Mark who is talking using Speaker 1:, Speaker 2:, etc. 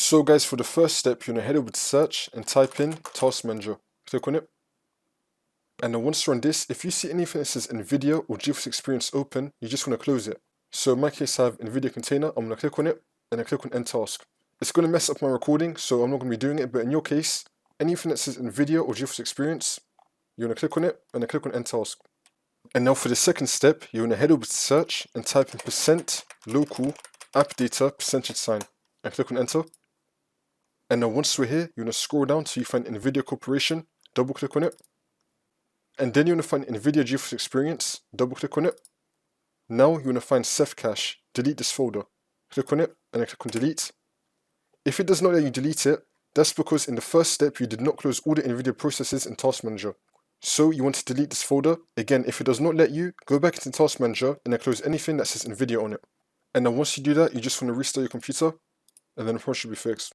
Speaker 1: So guys, for the first step, you're going to head over to search and type in Task Manager. Click on it. And then once you're on this, if you see anything that says nvidia or GeForce Experience open, you just want to close it. So in my case, I have nvidia container. I'm going to click on it and then click on End Task. It's going to mess up my recording, so I'm not going to be doing it. But in your case, anything that says nvidia or GeForce Experience, you're going to click on it and then click on End Task. And now for the second step, you're going to head over to search and type in %local app data %sign and click on Enter. And now once we're here, you're going to scroll down till you find nvidia Corporation, double click on it. And then you're going to find nvidia GeForce Experience, double click on it. Now you're going to find Ceph Cache, delete this folder. Click on it and then click on delete. If it does not let you delete it, that's because in the first step you did not close all the nvidia processes in Task Manager. So you want to delete this folder. Again, if it does not let you, go back into Task Manager and then close anything that says nvidia on it. And then once you do that, you just want to restart your computer and then the problem should be fixed.